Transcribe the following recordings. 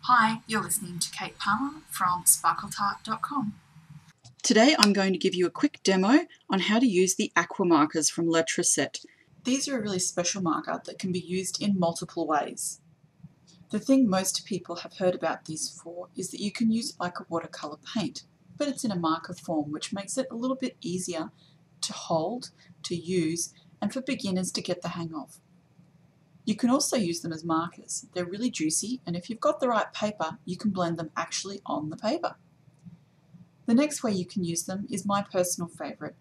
Hi, you're listening to Kate Palmer from SparkleTart.com. Today I'm going to give you a quick demo on how to use the AquaMarkers from Letraset. These are a really special marker that can be used in multiple ways. The thing most people have heard about these for is that you can use it like a watercolour paint, but it's in a marker form, which makes it a little bit easier to hold, to use, and for beginners to get the hang of. You can also use them as markers. They're really juicy, and if you've got the right paper, you can blend them actually on the paper. The next way you can use them is my personal favourite,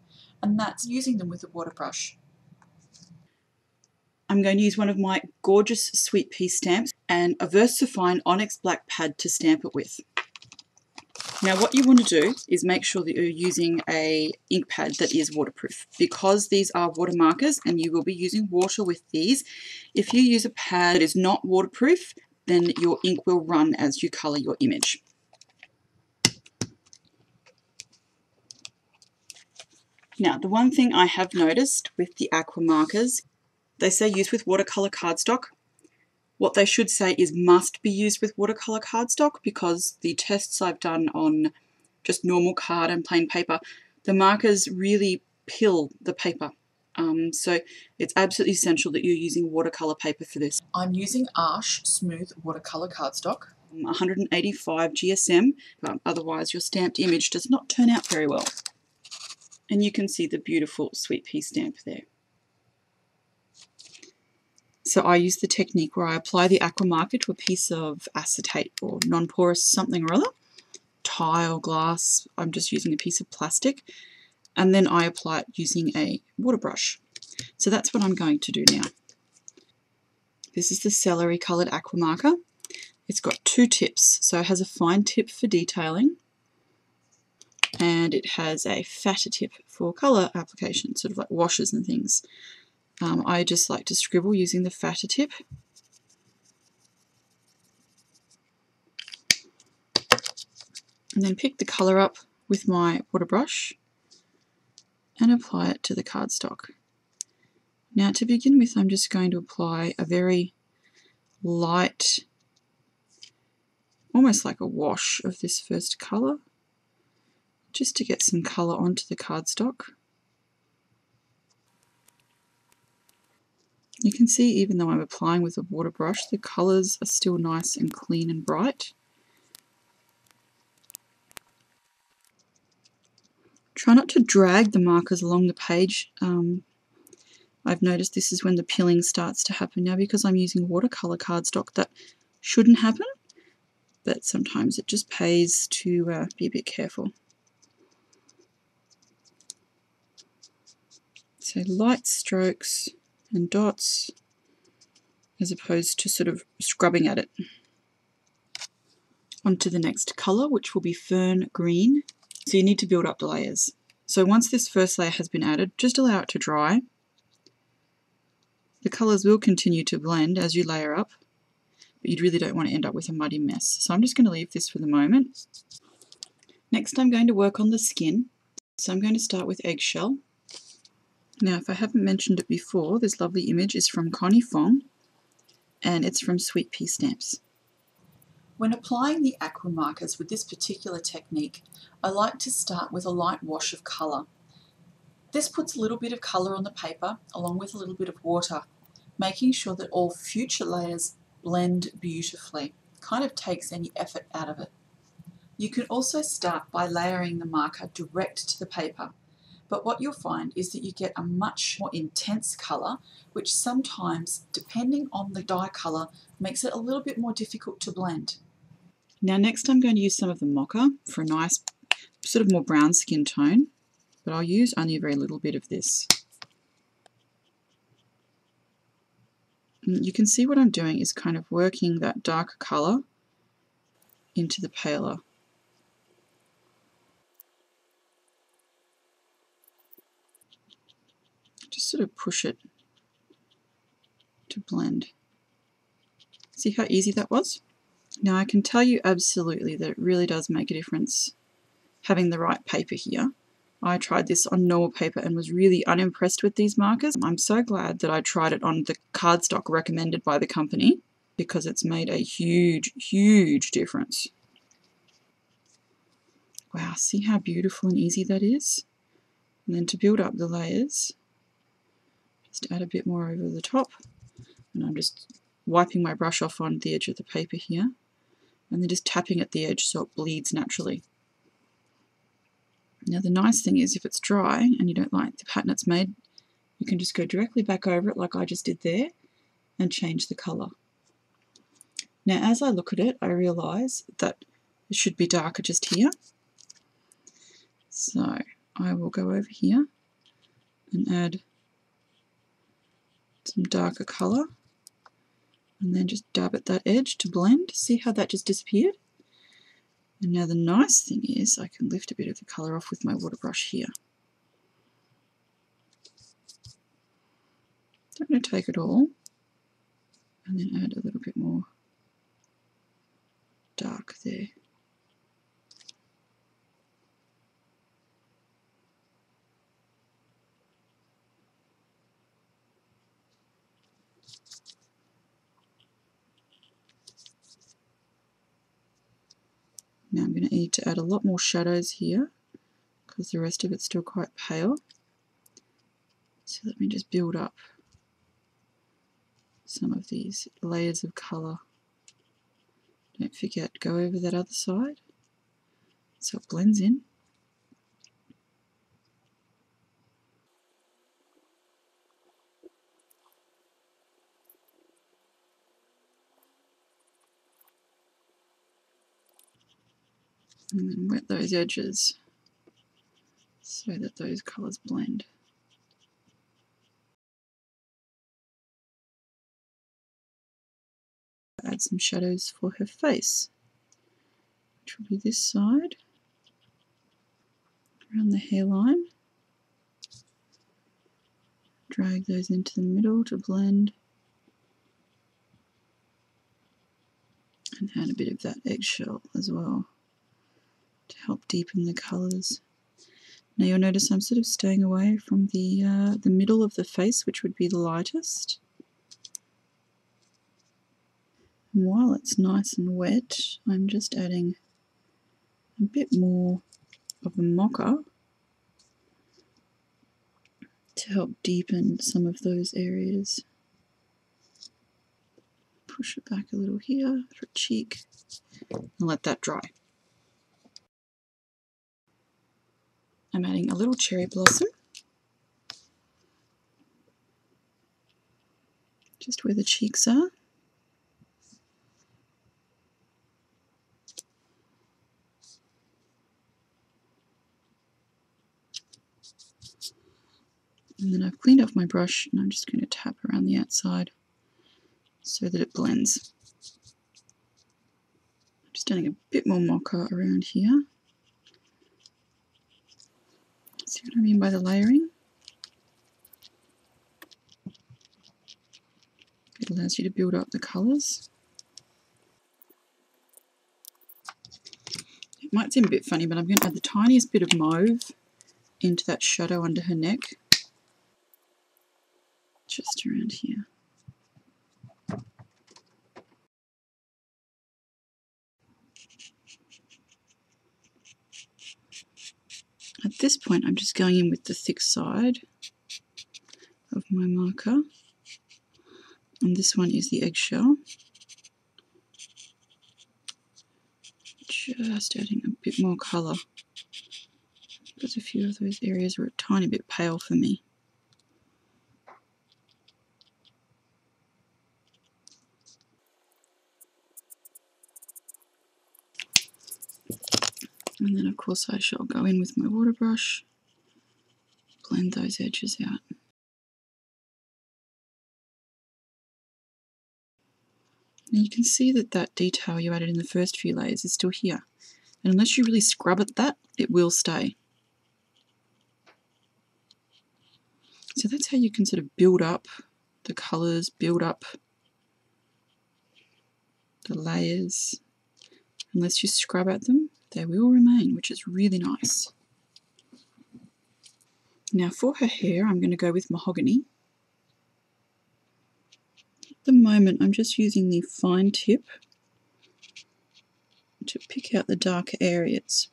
and that's using them with a waterbrush. I'm going to use one of my gorgeous sweet pea stamps and a Versafine Onyx black pad to stamp it with. Now what you want to do is make sure that you're using an ink pad that is waterproof, because these are water markers and you will be using water with these. If you use a pad that is not waterproof, then your ink will run as you colour your image. Now the one thing I have noticed with the AquaMarkers, they say use with Watercolour Cardstock. What they should say is must be used with Watercolour Cardstock, because the tests I've done on just normal card and plain paper, the markers really pill the paper. So it's absolutely essential that you're using watercolour paper for this. I'm using Arch Smooth Watercolour Cardstock, 185 GSM, otherwise your stamped image does not turn out very well. And you can see the beautiful sweet pea stamp there. So I use the technique where I apply the AquaMarker to a piece of acetate or non-porous something or other, tile, glass. I'm just using a piece of plastic, and then I apply it using a water brush. So that's what I'm going to do now. This is the Celery coloured AquaMarker. It's got two tips, so it has a fine tip for detailing and it has a fatter tip for colour application, sort of like washes and things. I just like to scribble using the fatter tip. And then pick the colour up with my water brush and apply it to the cardstock. Now to begin with, I'm just going to apply a very light, almost like a wash of this first colour, just to get some colour onto the cardstock. You can see, even though I'm applying with a water brush, the colours are still nice and clean and bright. Try not to drag the markers along the page. I've noticed this is when the pilling starts to happen. Now, because I'm using watercolour cardstock, that shouldn't happen, but sometimes it just pays to be a bit careful. So light strokes and dots, as opposed to sort of scrubbing at it. On to the next colour, which will be Fern green. So you need to build up the layers. So once this first layer has been added, just allow it to dry. The colours will continue to blend as you layer up, but you really don't want to end up with a muddy mess. So I'm just going to leave this for the moment. Next I'm going to work on the skin. So I'm going to start with Eggshell. Now, if I haven't mentioned it before, this lovely image is from Connie Fong, and it's from Sweet Pea Stamps. When applying the AquaMarkers with this particular technique, I like to start with a light wash of colour. This puts a little bit of colour on the paper, along with a little bit of water, making sure that all future layers blend beautifully. Kind of takes any effort out of it. You can also start by layering the marker direct to the paper. But what you'll find is that you get a much more intense colour, which sometimes, depending on the dye colour, makes it a little bit more difficult to blend. Now next I'm going to use some of the Mocha for a nice sort of more brown skin tone, but I'll use only a very little bit of this. And you can see what I'm doing is kind of working that darker colour into the paler. Just sort of push it to blend. See how easy that was? Now I can tell you absolutely that it really does make a difference having the right paper here. I tried this on normal paper and was really unimpressed with these markers. I'm so glad that I tried it on the cardstock recommended by the company. because it's made a huge, huge difference. Wow, see how beautiful and easy that is? And then to build up the layers, just add a bit more over the top. And I'm just wiping my brush off on the edge of the paper here, and then just tapping at the edge so it bleeds naturally. Now the nice thing is, if it's dry and you don't like the pattern it's made, you can just go directly back over it like I just did there and change the colour. Now as I look at it, I realise that it should be darker just here. So I will go over here and add some darker colour, and then just dab at that edge to blend. See how that just disappeared? And now the nice thing is I can lift a bit of the colour off with my water brush here. So I'm going to take it all and then add a little bit more dark there. Now I'm going to need to add a lot more shadows here because the rest of it's still quite pale. So let me just build up some of these layers of colour. Don't forget, go over that other side so it blends in. And then wet those edges so that those colours blend. Add some shadows for her face, which will be this side, around the hairline. Drag those into the middle to blend, and add a bit of that eggshell as well to help deepen the colours. Now you'll notice I'm sort of staying away from the middle of the face, which would be the lightest. And while it's nice and wet, I'm just adding a bit more of the Mocha to help deepen some of those areas. Push it back a little here for a cheek and let that dry. I'm adding a little cherry blossom just where the cheeks are. And then I've cleaned off my brush and I'm just going to tap around the outside so that it blends. I'm just adding a bit more Mocha around here. See what I mean by the layering? It allows you to build up the colours. It might seem a bit funny, but I'm going to add the tiniest bit of mauve into that shadow under her neck. Just around here. At this point I'm just going in with the thick side of my marker, and this one is the eggshell. Just adding a bit more colour because a few of those areas are a tiny bit pale for me. And then of course I shall go in with my water brush, blend those edges out. Now you can see that that detail you added in the first few layers is still here. And unless you really scrub at that, it will stay. So that's how you can sort of build up the colours, build up the layers. Unless you scrub at them, they will remain, which is really nice. Now for her hair, I'm going to go with Mahogany. At the moment I'm just using the fine tip to pick out the darker areas.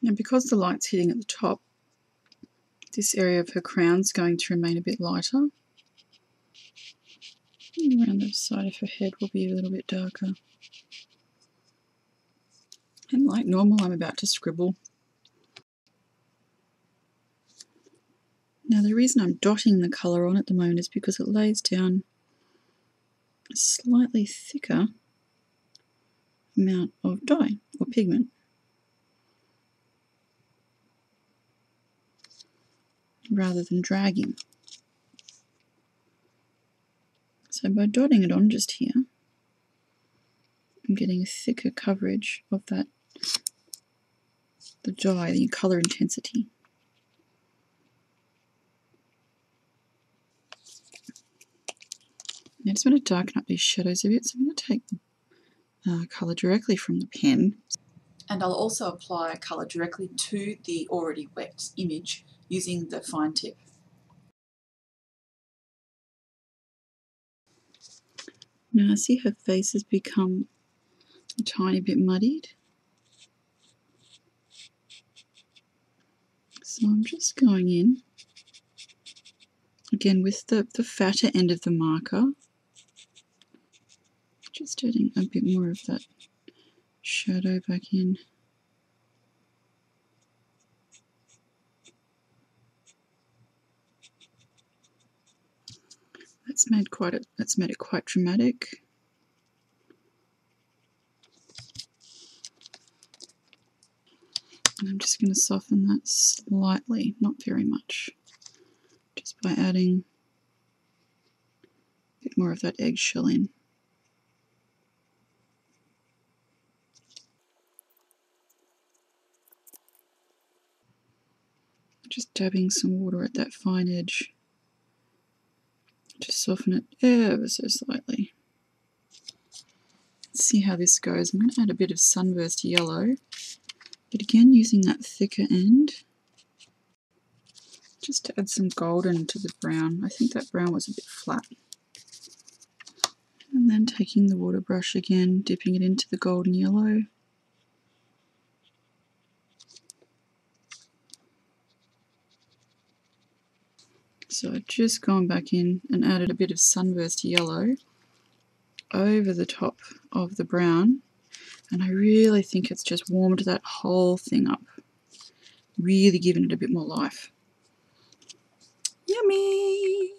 Now because the light's hitting at the top, this area of her crown's going to remain a bit lighter. And around the side of her head will be a little bit darker. And like normal, I'm about to scribble. Now the reason I'm dotting the colour on at the moment is because it lays down a slightly thicker amount of dye or pigment. Rather than dragging. So by dotting it on just here, I'm getting a thicker coverage of that, the dye, the colour intensity. Now I just want to darken up these shadows a bit, so I'm going to take colour directly from the pen. And I'll also apply colour directly to the already wet image using the fine tip. Now I see her face has become a tiny bit muddied. So I'm just going in, again with the fatter end of the marker, just adding a bit more of that shadow back in. That's made it quite dramatic. And I'm just going to soften that slightly, not very much, just by adding a bit more of that eggshell in. Just dabbing some water at that fine edge to soften it ever so slightly. Let's see how this goes. I'm going to add a bit of Sunburst yellow, but again using that thicker end, just to add some golden to the brown. I think that brown was a bit flat. And then taking the water brush again, dipping it into the golden yellow. So I've just gone back in and added a bit of Sunburst yellow over the top of the brown, and I really think it's just warmed that whole thing up, really giving it a bit more life. Yummy!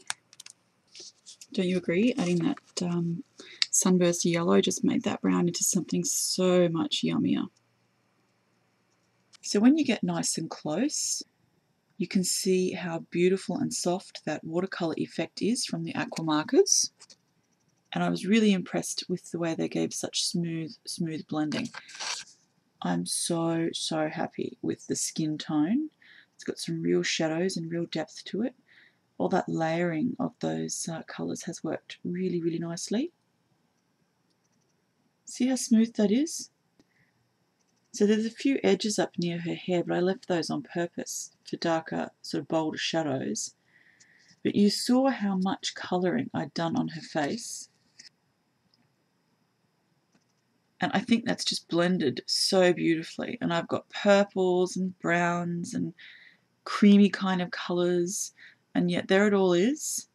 Don't you agree? Adding that Sunburst yellow just made that brown into something so much yummier. So when you get nice and close, you can see how beautiful and soft that watercolour effect is from the AquaMarkers. And I was really impressed with the way they gave such smooth blending. I'm so happy with the skin tone. It's got some real shadows and real depth to it. All that layering of those colours has worked really nicely. See how smooth that is? So there's a few edges up near her hair, but I left those on purpose for darker, sort of bolder shadows. But you saw how much colouring I'd done on her face. And I think that's just blended so beautifully. And I've got purples and browns and creamy kind of colours. And yet there it all is.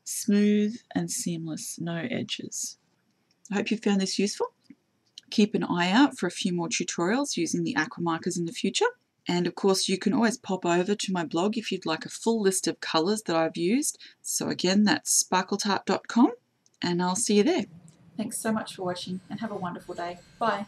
Smooth and seamless, no edges. I hope you found this useful. Keep an eye out for a few more tutorials using the AquaMarkers in the future. And of course you can always pop over to my blog if you'd like a full list of colours that I've used. So again, that's sparkletart.com, and I'll see you there. Thanks so much for watching and have a wonderful day. Bye.